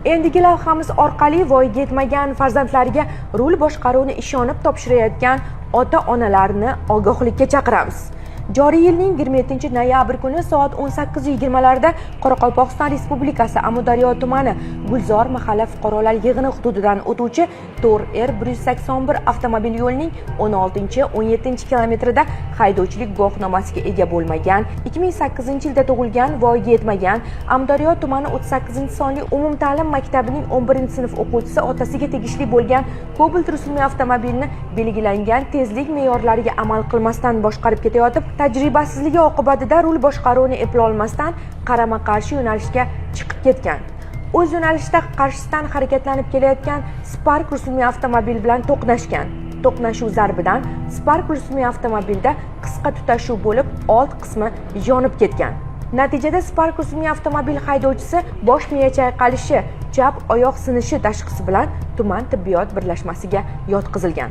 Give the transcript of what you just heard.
Endigi lavhamiz orqali voyaga yetmagan farzandlariga rul boshqaruvni ishonib topshirayotgan ota-onalarni ogohlikka chaqiramiz. Joriy yilning 27-noyabr kuni soat 18:20 larda Qoraqalpog'iston Respublikasi Amudaryo tumani Gulzor mahalla fuqarolar yig'ini hududidan o'tuvchi 4R181 avtomobil yo'lining 16-17 kilometrida haydovchilik guvohnomasiga ega bo'lmagan, 2008-yilda tug'ilgan, voyaga yetmagan Amudaryo tumani 38-sonli umumta'lim maktabining 11-sinf o'quvchisi otasiga tegishli bo'lgan Cobalt rusumli avtomobilni belgilangan tezlik me'yorlariga amal qilmasdan boshqarib ketayotib, tajribasizligi oqibatida rul boshqaruvni eplay olmasdan qarama-qarshi yo'nalishga chiqib ketgan. O'z yo'nalishida qarshisidan harakatlanib kelayotgan Spark rusumli avtomobil bilan to'qnashgan. To'qnashuv zarbidan Spark rusumli avtomobilda qisqa tutashuv bo'lib, old qismi yonib ketgan. Natijada Spark rusumli avtomobil haydovchisi bosh miya chayqalishi, chap oyoq sinishi tashxisi bilan tuman tibbiyot birlashmasiga yotqizilgan.